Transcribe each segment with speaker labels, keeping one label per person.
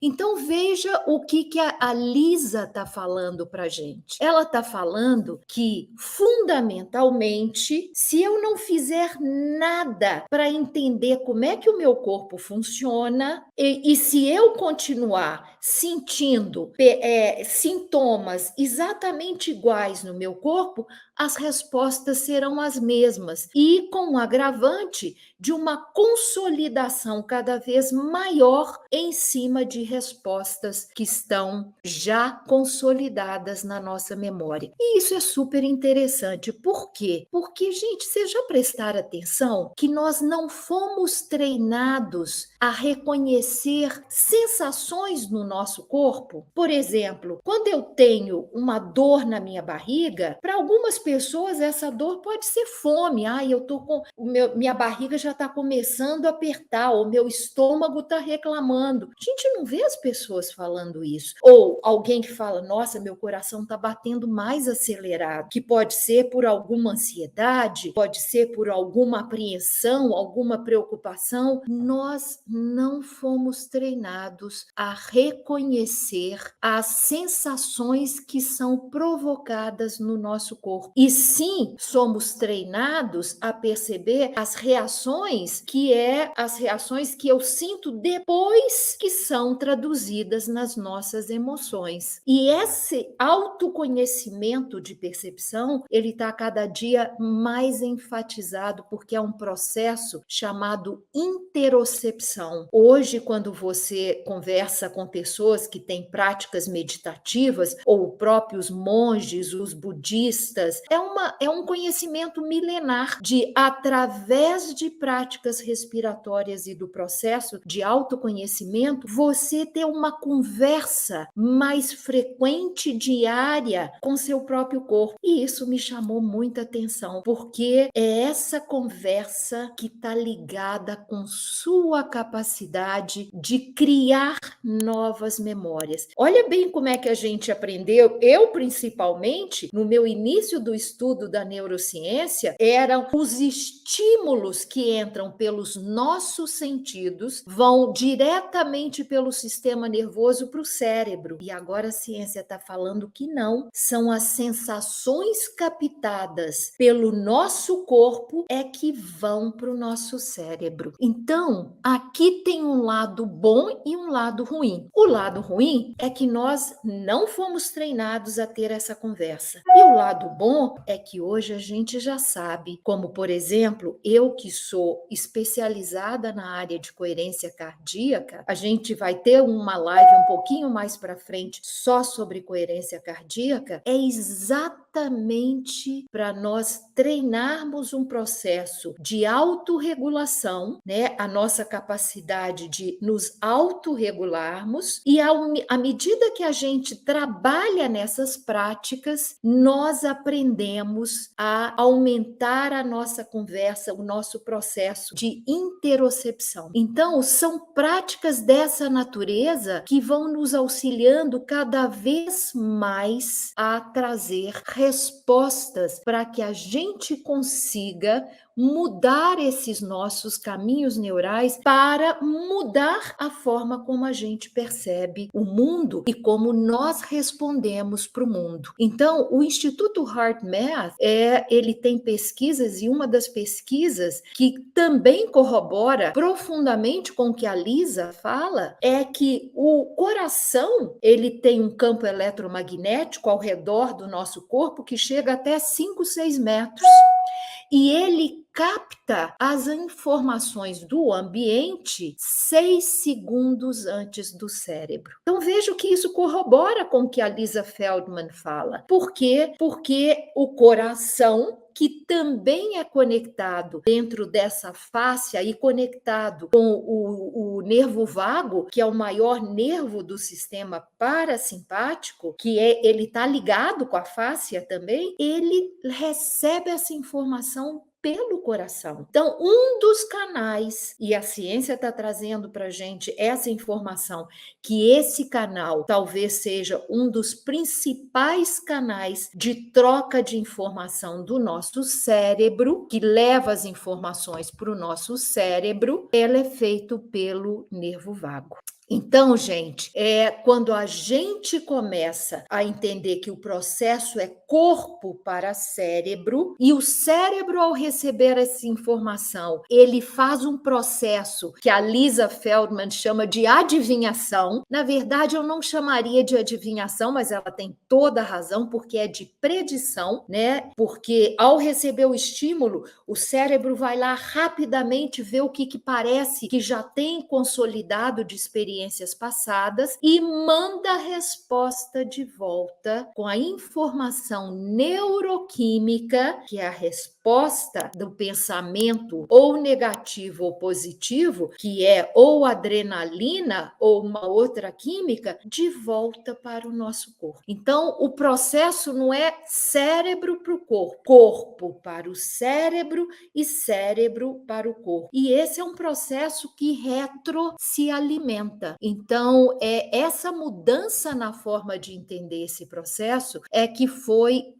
Speaker 1: Então veja o que a Lisa está falando para a gente. Ela está falando que, fundamentalmente, se eu não fizer nada para entender como é que o meu corpo funciona, e se eu continuar sentindo sintomas exatamente iguais no meu corpo, as respostas serão as mesmas. E com o agravante de uma consolidação cada vez maior em cima de respostas que estão já consolidadas na nossa memória. E isso é super interessante. Por quê? Porque, gente, vocês já prestaram atenção que nós não fomos treinados a reconhecer sensações no nosso corpo? Por exemplo, quando eu tenho uma dor na minha barriga, para algumas pessoas essa dor pode ser fome. Eu tô com minha barriga já está começando a apertar, ou meu estômago está reclamando. A gente não vê as pessoas falando isso. Ou alguém que fala, nossa, meu coração está batendo mais acelerado, que pode ser por alguma ansiedade, pode ser por alguma apreensão, alguma preocupação. Nós não fomos treinados a reconhecer as sensações que são provocadas no nosso corpo. E sim, somos treinados a perceber as reações que eu sinto depois que são traduzidas nas nossas emoções. E esse autoconhecimento de percepção, ele está cada dia mais enfatizado porque é um processo chamado interocepção. Hoje, quando você conversa com pessoas que têm práticas meditativas, ou próprios monges, os budistas, é um conhecimento milenar de, através de práticas respiratórias e do processo de autoconhecimento, você ter uma conversa mais frequente, diária, com seu próprio corpo. E isso me chamou muita atenção, porque é essa conversa que está ligada com sua capacidade de criar novas memórias. Olha bem como é que a gente aprendeu. Eu, principalmente, no meu início do estudo da neurociência, eram os estímulos que entram pelos nossos sentidos, vão diretamente pelo sistema nervoso para o cérebro. E agora a ciência está falando que não. São as sensações captadas pelo nosso corpo é que vão para o nosso cérebro. Então, aqui tem um lado bom e um lado ruim. O lado ruim é que nós não fomos treinados a ter essa conversa. E o lado bom é que hoje a gente já sabe, como por exemplo, eu que sou especializada na área de coerência cardíaca, a gente vai ter uma live um pouquinho mais para frente só sobre coerência cardíaca, é exatamente para nós treinarmos um processo de autorregulação, né? A nossa capacidade de nos autorregularmos, e à medida que a gente trabalha nessas práticas, nós aprendemos a aumentar a nossa conversa, o nosso processo de interocepção. Então, são práticas dessa natureza que vão nos auxiliando cada vez mais a trazer respostas para que a gente consiga mudar esses nossos caminhos neurais para mudar a forma como a gente percebe o mundo e como nós respondemos para o mundo. Então, o Instituto HeartMath, ele tem pesquisas, e uma das pesquisas que também corrobora profundamente com o que a Lisa fala é que o coração, ele tem um campo eletromagnético ao redor do nosso corpo que chega até 5, 6 metros. E ele capta as informações do ambiente 6 segundos antes do cérebro. Então veja que isso corrobora com o que a Lisa Feldman fala. Por quê? Porque o coração, que também é conectado dentro dessa fáscia e conectado com o nervo vago, que é o maior nervo do sistema parasimpático, ele está ligado com a fáscia também, ele recebe essa informação pelo coração. Então, um dos canais, e a ciência está trazendo para a gente essa informação, que esse canal talvez seja um dos principais canais de troca de informação do nosso cérebro, que leva as informações para o nosso cérebro, ela é feito pelo nervo vago. Então, gente, quando a gente começa a entender que o processo é corpo para cérebro, e o cérebro, ao receber essa informação, ele faz um processo que a Lisa Feldman chama de adivinhação. Na verdade, eu não chamaria de adivinhação, mas ela tem toda a razão, porque é de predição, né? Porque ao receber o estímulo, o cérebro vai lá rapidamente ver o que parece que já tem consolidado de experiências passadas e manda a resposta de volta com a informação neuroquímica, que é a resposta do pensamento ou negativo ou positivo, que é ou adrenalina ou uma outra química, de volta para o nosso corpo. Então, o processo não é cérebro para o corpo, corpo para o cérebro e cérebro para o corpo. E esse é um processo que retro se alimenta. Então, essa mudança na forma de entender esse processo é que foi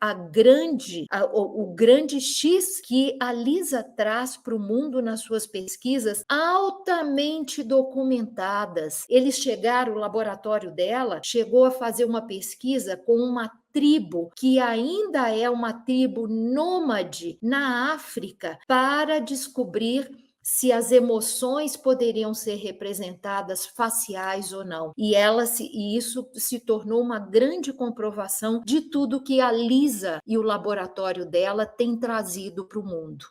Speaker 1: o grande X que a Lisa traz para o mundo nas suas pesquisas altamente documentadas. O laboratório dela chegou a fazer uma pesquisa com uma tribo que ainda é uma tribo nômade na África para descobrir se as emoções poderiam ser representadas faciais ou não. E isso se tornou uma grande comprovação de tudo que a Lisa e o laboratório dela têm trazido para o mundo.